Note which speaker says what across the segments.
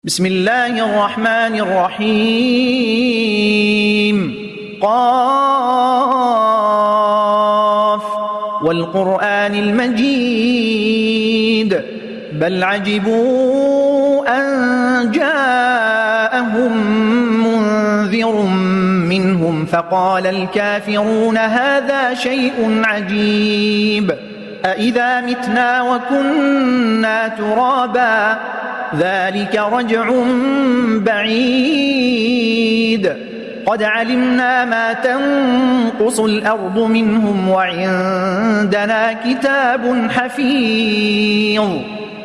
Speaker 1: بسم الله الرحمن الرحيم قاف والقرآن المجيد بل عجبوا أن جاءهم منذر منهم فقال الكافرون هذا شيء عجيب أإذا متنا وكنا ترابا ذلك رجع بعيد قد علمنا ما تنقص الأرض منهم وعندنا كتاب حفيظ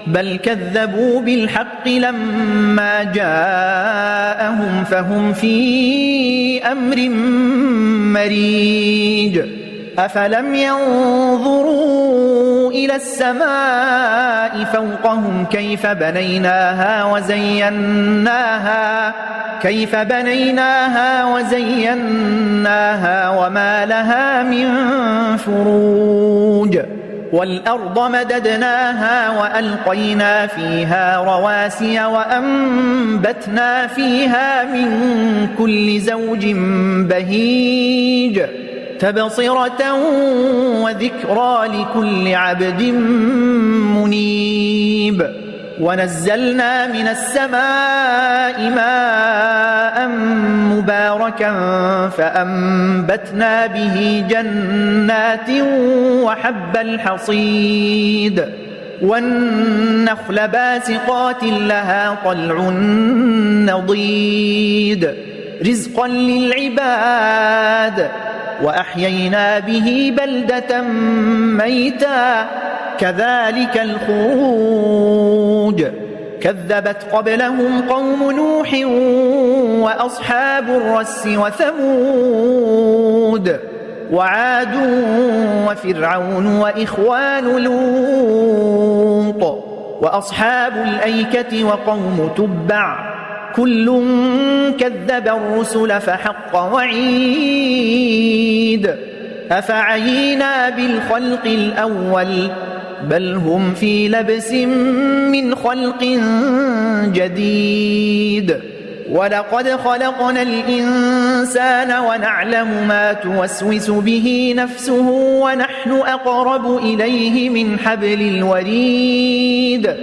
Speaker 1: بل كذبوا بالحق لما جاءهم فهم في أمر مريج أفلم ينظروا إلى السماء فوقهم كيف بنيناها وزيناها وما لها من فروج والأرض مددناها وألقينا فيها رواسي وأنبتنا فيها من كل زوج بهيج تبصرة وذكرى لكل عبد منيب ونزلنا من السماء ماء مباركا فأنبتنا به جنات وحب الحصيد والنخل باسقات لها طلع نضيد رزقا للعباد وأحيينا به بلدة ميتا كذلك الخروج كذبت قبلهم قوم نوح وأصحاب الرس وثمود وعاد وفرعون وإخوان لوط وأصحاب الأيكة وقوم تبع كل كذب الرسل فحق وعيد أفعينا بالخلق الأول بل هم في لبس من خلق جديد ولقد خلقنا الإنسان ونعلم ما توسوس به نفسه ونحن أقرب إليه من حبل الوريد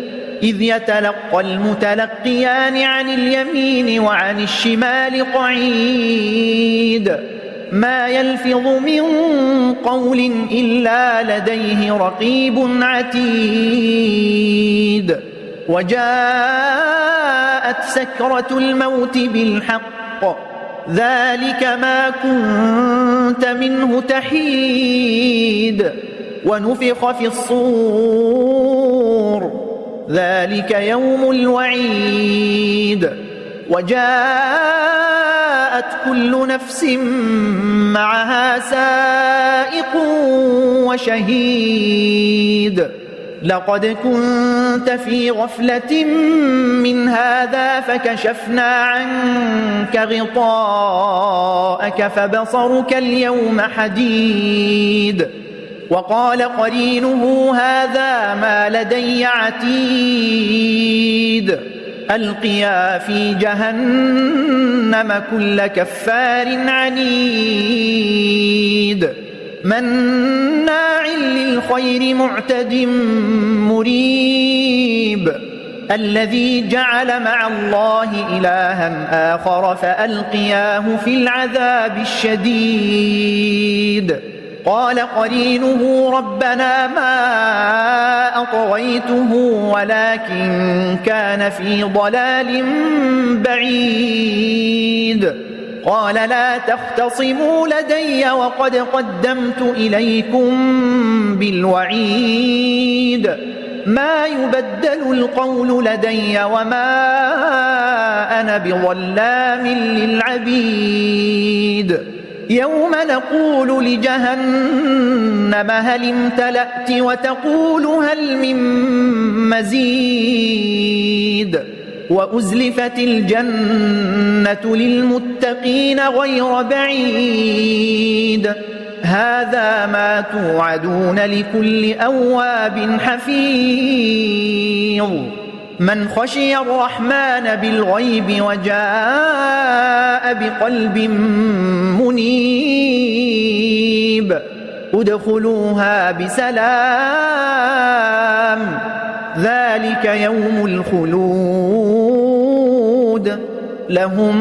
Speaker 1: إذ يتلقى المتلقيان عن اليمين وعن الشمال قعيد ما يلفظ من قول إلا لديه رقيب عتيد وجاءت سكرة الموت بالحق ذلك ما كنت منه تحيد ونفخ في الصور ذلك يوم الوعيد وجاءت كل نفس معها سائق وشهيد لقد كنت في غفلة من هذا فكشفنا عنك غطاءك فبصرك اليوم حديد وقال قرينه هذا ما لدي عتيد ألقيا في جهنم كل كفار عنيد مناع للخير معتد مريب الذي جعل مع الله إلها آخر فألقياه في العذاب الشديد قال قرينه ربنا ما أطغيته ولكن كان في ضلال بعيد قال لا تختصموا لدي وقد قدمت إليكم بالوعيد ما يبدل القول لدي وما أنا بظلام للعبيد يوم نقول لجهنم هل امتلأت وتقول هل من مزيد وأزلفت الجنة للمتقين غير بعيد هذا ما توعدون لكل أواب حفيظ من خشي الرحمن بالغيب وجاء بقلب منيب ادخلوها بسلام ذلك يوم الخلود لهم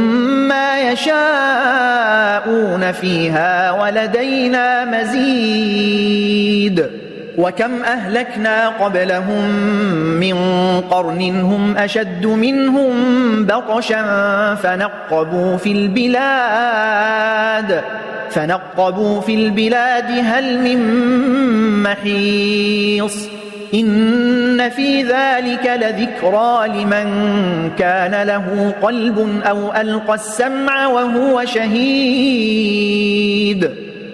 Speaker 1: ما يشاءون فيها ولدينا مزيد وكم أهلكنا قبلهم من قرن هم أشد منهم بطشا فنقبوا في البلاد هل من محيص إن في ذلك لذكرى لمن كان له قلب أو ألقى السمع وهو شهيد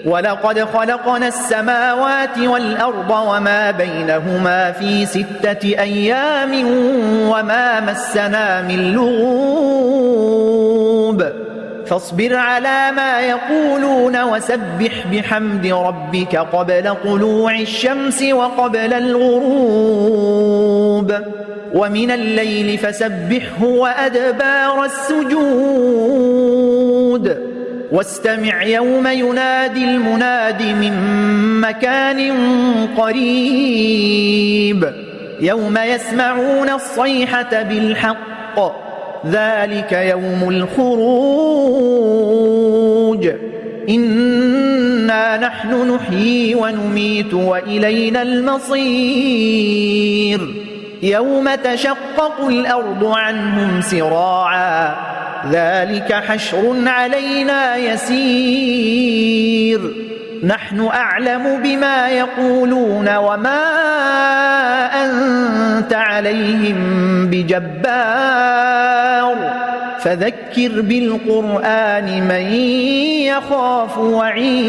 Speaker 1: ولقد خلقنا السماوات والأرض وما بينهما في 6 أيام وما مسنا من لغوب فاصبر على ما يقولون وسبح بحمد ربك قبل طلوع الشمس وقبل الغروب ومن الليل فسبحه وأدبار السجود واستمع يوم ينادي المناد من مكان قريب يوم يسمعون الصيحة بالحق ذلك يوم الخروج إنا نحن نحيي ونميت وإلينا المصير يوم تشقق الأرض عنهم سراعا ذلك حشر علينا يسير نحن أعلم بما يقولون وما أنت عليهم بجبار فذكر بالقرآن من يخاف وعيد